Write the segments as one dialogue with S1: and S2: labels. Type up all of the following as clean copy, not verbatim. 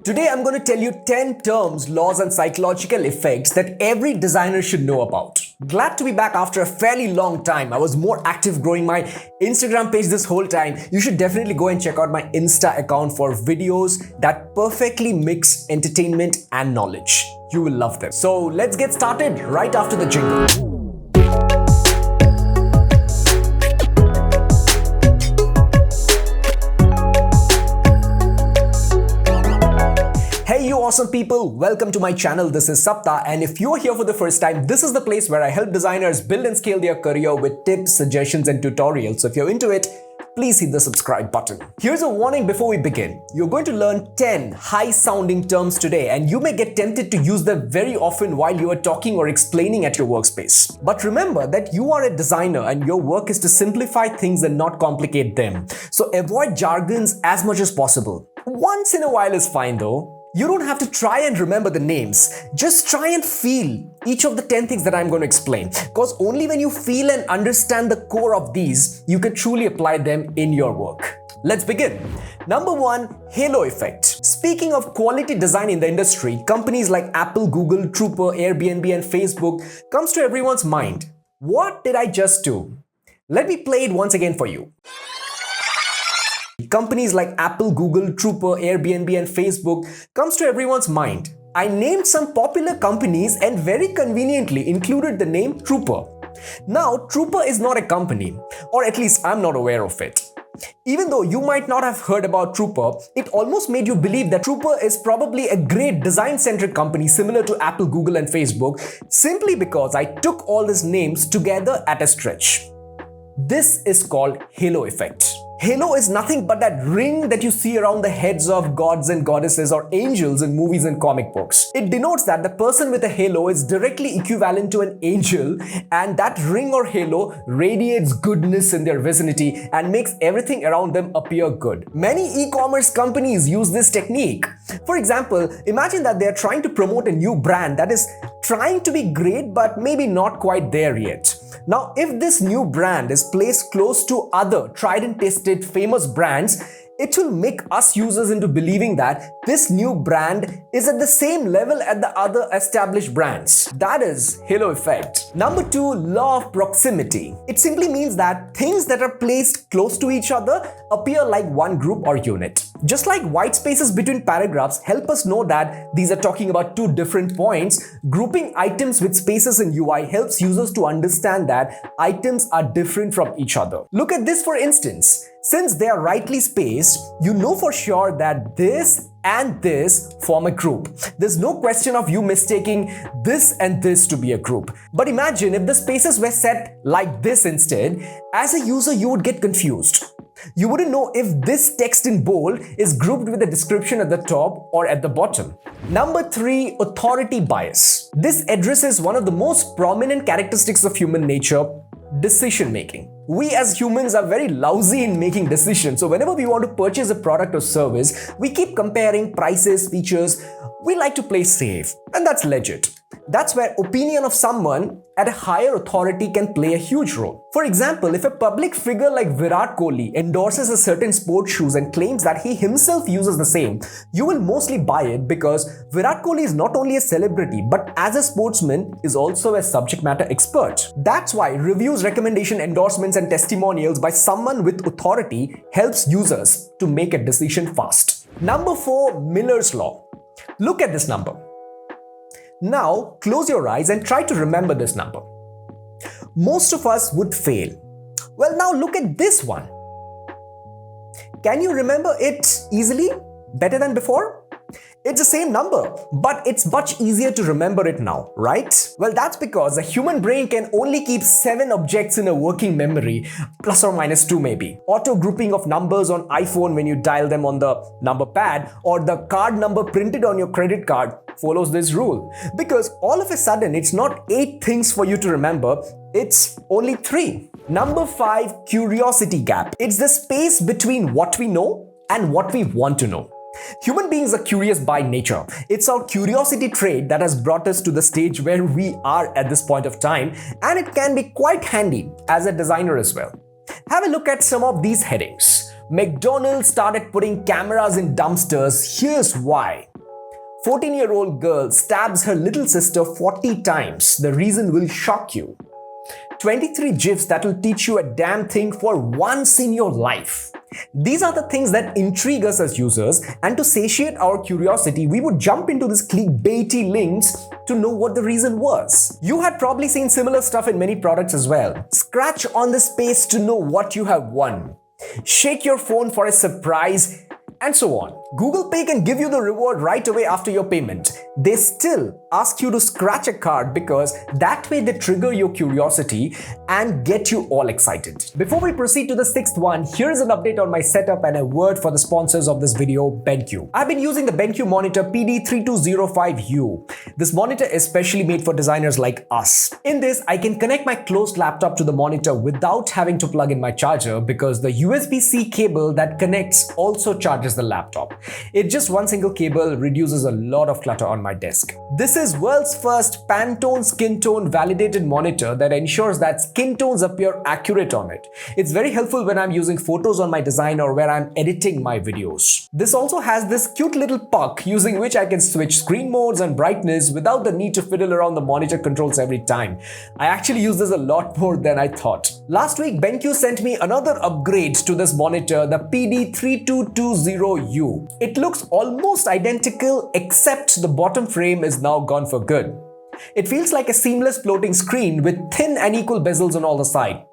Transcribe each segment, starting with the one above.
S1: Today I'm going to tell you 10 terms, laws and psychological effects that every designer should know about. Glad to be back after a fairly long time. I was more active growing my Instagram page this whole time. You should definitely go and check out my Insta account for videos that perfectly mix entertainment and knowledge. You will love them. So let's get started right after the jingle. Hey you awesome people, welcome to my channel. This is Sapta, and if you're here for the first time, this is the place where I help designers build and scale their career with tips, suggestions and tutorials. So if you're into it, please hit the subscribe button. Here's a warning before we begin. You're going to learn 10 high-sounding terms today, and you may get tempted to use them very often while you are talking or explaining at your workspace. But remember that you are a designer and your work is to simplify things and not complicate them. So avoid jargons as much as possible. Once in a while is fine though. You don't have to try and remember the names. Just try and feel each of the 10 things that I'm going to explain. Because only when you feel and understand the core of these, you can truly apply them in your work. Let's begin. Number 1, halo effect. Speaking of quality design in the industry, companies like Apple, Google, Trooper, Airbnb and Facebook comes to everyone's mind. What did I just do? Let me play it once again for you. Companies like Apple, Google, Trooper, Airbnb and Facebook comes to everyone's mind. I named some popular companies and very conveniently included the name Trooper. Now, Trooper is not a company, or at least I'm not aware of it. Even though you might not have heard about Trooper, it almost made you believe that Trooper is probably a great design-centric company similar to Apple, Google and Facebook, simply because I took all these names together at a stretch. This is called halo effect. Halo is nothing but that ring that you see around the heads of gods and goddesses or angels in movies and comic books. It denotes that the person with a halo is directly equivalent to an angel, and that ring or halo radiates goodness in their vicinity and makes everything around them appear good. Many e-commerce companies use this technique. For example, imagine that they are trying to promote a new brand that is trying to be great but maybe not quite there yet. Now, if this new brand is placed close to other tried and tested famous brands, it will make us users into believing that this new brand is at the same level as the other established brands. That is halo effect. Number 2, law of proximity. It simply means that things that are placed close to each other appear like one group or unit. Just like white spaces between paragraphs help us know that these are talking about two different points, grouping items with spaces in UI helps users to understand that items are different from each other. Look at this for instance. Since they are rightly spaced, you know for sure that this and this form a group. There's no question of you mistaking this and this to be a group. But imagine if the spaces were set like this instead. As a user, you would get confused. You wouldn't know if this text in bold is grouped with a description at the top or at the bottom. Number 3, authority bias. This addresses one of the most prominent characteristics of human nature, decision making. We as humans are very lousy in making decisions. So whenever we want to purchase a product or service, we keep comparing prices, features. We like to play safe, and that's legit. That's where opinion of someone at a higher authority can play a huge role. For example, if a public figure like Virat Kohli endorses a certain sports shoes and claims that he himself uses the same, you will mostly buy it because Virat Kohli is not only a celebrity but as a sportsman is also a subject matter expert. That's why reviews, recommendation, endorsements and testimonials by someone with authority helps users to make a decision fast. Number 4, Miller's Law. Look at this number. Now, close your eyes and try to remember this number. Most of us would fail. Well, now look at this one. Can you remember it easily? Better than before? It's the same number, but it's much easier to remember it now, right? Well, that's because the human brain can only keep 7 objects in a working memory, plus or minus 2 maybe. Auto grouping of numbers on iPhone when you dial them on the number pad, or the card number printed on your credit card follows this rule. Because all of a sudden, it's not 8 things for you to remember, it's only 3. Number 5, curiosity gap. It's the space between what we know and what we want to know. Human beings are curious by nature. It's our curiosity trait that has brought us to the stage where we are at this point of time, and it can be quite handy as a designer as well. Have a look at some of these headings. McDonald's started putting cameras in dumpsters. Here's why. 14-year-old girl stabs her little sister 40 times. The reason will shock you. 23 GIFs that will teach you a damn thing for once in your life. These are the things that intrigue us as users, and to satiate our curiosity, we would jump into these clickbaity links to know what the reason was. You had probably seen similar stuff in many products as well. Scratch on the space to know what you have won. Shake your phone for a surprise, and so on. Google Pay can give you the reward right away after your payment. They still ask you to scratch a card because that way they trigger your curiosity and get you all excited. Before we proceed to the sixth one, here is an update on my setup and a word for the sponsors of this video, BenQ. I've been using the BenQ monitor PD3205U. This monitor is specially made for designers like us. In this, I can connect my closed laptop to the monitor without having to plug in my charger because the USB-C cable that connects also charges the laptop. It's just one single cable, reduces a lot of clutter on my desk. This is world's first Pantone skin tone validated monitor that ensures that skin tones appear accurate on it. It's very helpful when I'm using photos on my design or where I'm editing my videos. This also has this cute little puck using which I can switch screen modes and brightness without the need to fiddle around the monitor controls every time. I actually use this a lot more than I thought. Last week, BenQ sent me another upgrade to this monitor, the PD3220U. It looks almost identical except the bottom frame is now gone for good. It feels like a seamless floating screen with thin and equal bezels on all the sides.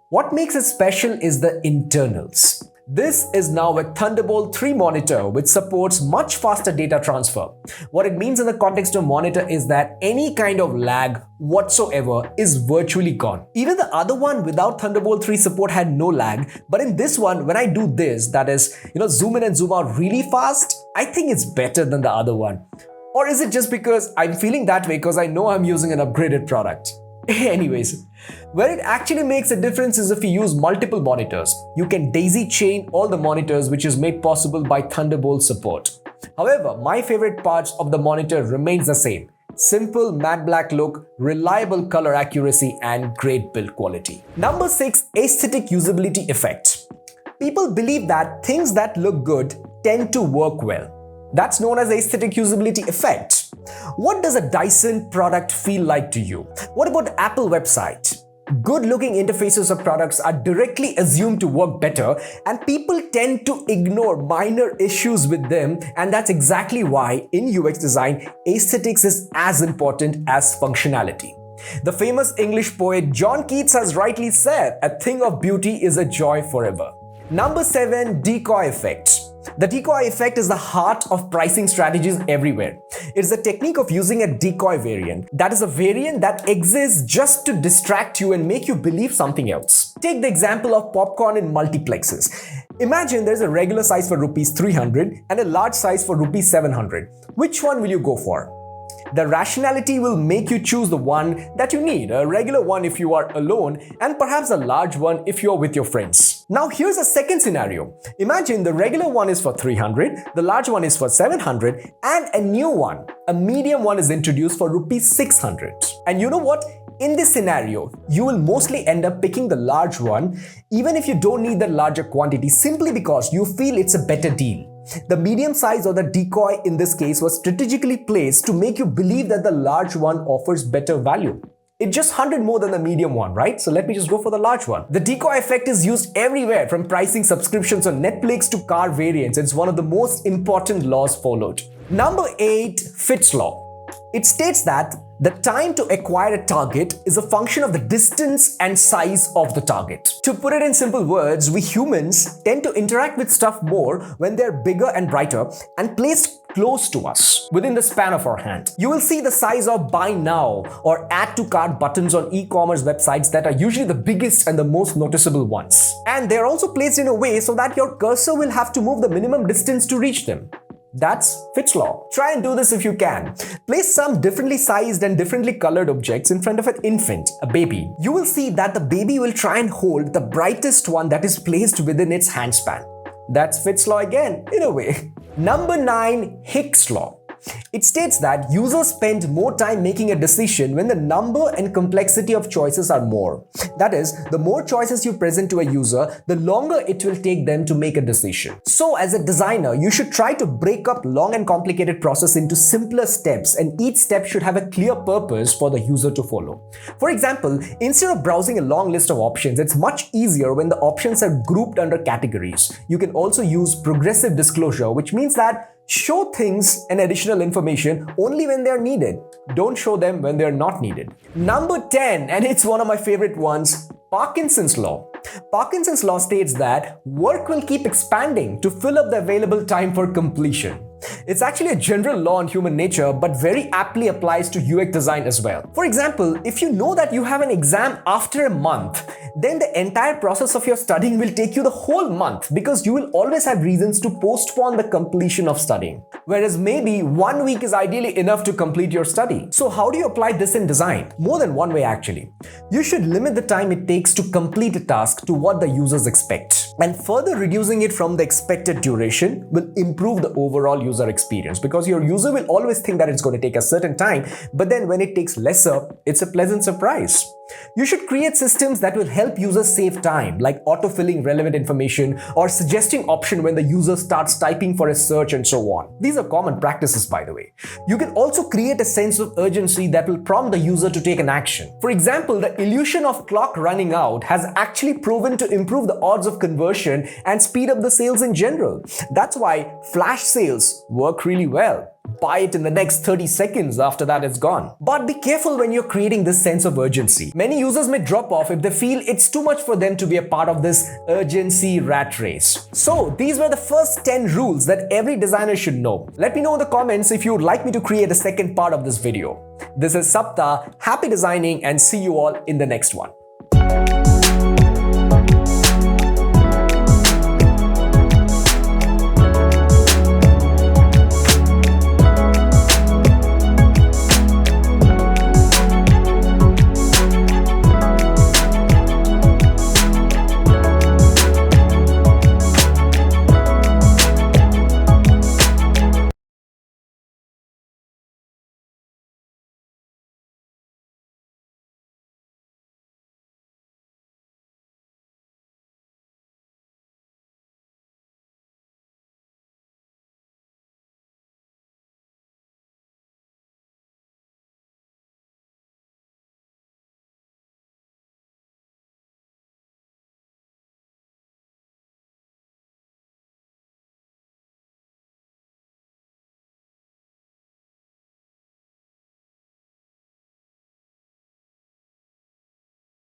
S1: What makes it special is the internals. This is now a Thunderbolt 3 monitor which supports much faster data transfer. What it means in the context of monitor is that any kind of lag whatsoever is virtually gone. Even the other one without Thunderbolt 3 support had no lag, but in this one, when I do this, that is, zoom in and zoom out really fast, I think it's better than the other one. Or is it just because I'm feeling that way because I know I'm using an upgraded product? Anyways, where it actually makes a difference is if you use multiple monitors. You can daisy chain all the monitors, which is made possible by Thunderbolt support. However, my favorite parts of the monitor remains the same. Simple matte black look, reliable color accuracy, and great build quality. Number 6, aesthetic usability effect. People believe that things that look good tend to work well. That's known as aesthetic usability effect. What does a Dyson product feel like to you? What about Apple website? Good-looking interfaces of products are directly assumed to work better, and people tend to ignore minor issues with them, and that's exactly why in UX design, aesthetics is as important as functionality. The famous English poet John Keats has rightly said, "A thing of beauty is a joy forever." Number 7, Decoy Effect. The decoy effect is the heart of pricing strategies everywhere. It's the technique of using a decoy variant. That is a variant that exists just to distract you and make you believe something else. Take the example of popcorn in multiplexes. Imagine there's a regular size for rupees 300 and a large size for rupees 700. Which one will you go for? The rationality will make you choose the one that you need, a regular one if you are alone, and perhaps a large one if you are with your friends. Now here's a second scenario. Imagine the regular one is for 300, the large one is for 700, and a new one, a medium one, is introduced for rupees 600. And you know what? In this scenario, you will mostly end up picking the large one, even if you don't need the larger quantity, simply because you feel it's a better deal. The medium size or the decoy in this case was strategically placed to make you believe that the large one offers better value. It's just 100 more than the medium one, right? So let me just go for the large one. The decoy effect is used everywhere, from pricing subscriptions on Netflix to car variants. It's one of the most important laws followed. Number 8, Fitzlaw. It states that the time to acquire a target is a function of the distance and size of the target. To put it in simple words, we humans tend to interact with stuff more when they're bigger and brighter and placed close to us, within the span of our hand. You will see the size of buy now or add to cart buttons on e-commerce websites that are usually the biggest and the most noticeable ones. And they're also placed in a way so that your cursor will have to move the minimum distance to reach them. That's Fitzlaw. Try and do this if you can. Place some differently sized and differently colored objects in front of an infant, a baby. You will see that the baby will try and hold the brightest one that is placed within its handspan. That's Fitzlaw again, in a way. Number 9, Hicks Law. It states that users spend more time making a decision when the number and complexity of choices are more. That is, the more choices you present to a user, the longer it will take them to make a decision. So as a designer, you should try to break up long and complicated process into simpler steps, and each step should have a clear purpose for the user to follow. For example, instead of browsing a long list of options, it's much easier when the options are grouped under categories. You can also use progressive disclosure, which means that show things and additional information only when they are needed. Don't show them when they are not needed. Number 10, and it's one of my favorite ones, Parkinson's Law. Parkinson's Law states that work will keep expanding to fill up the available time for completion. It's actually a general law on human nature, but very aptly applies to UX design as well. For example, if you know that you have an exam after a month, then the entire process of your studying will take you the whole month because you will always have reasons to postpone the completion of studying. Whereas maybe 1 week is ideally enough to complete your study. So how do you apply this in design? More than one way actually. You should limit the time it takes to complete a task to what the users expect. And further reducing it from the expected duration will improve the overall user experience, because your user will always think that it's going to take a certain time, but then when it takes lesser, it's a pleasant surprise. You should create systems that will help users save time, like autofilling relevant information or suggesting option when the user starts typing for a search and so on. These are common practices, by the way. You can also create a sense of urgency that will prompt the user to take an action. For example, the illusion of clock running out has actually proven to improve the odds of conversion and speed up the sales in general. That's why flash sales work really well. Buy it in the next 30 seconds, after that it's gone. But be careful when you're creating this sense of urgency. Many users may drop off if they feel it's too much for them to be a part of this urgency rat race. So these were the first 10 rules that every designer should know. Let me know in the comments if you would like me to create a second part of this video. This is Sapta, happy designing, and see you all in the next one.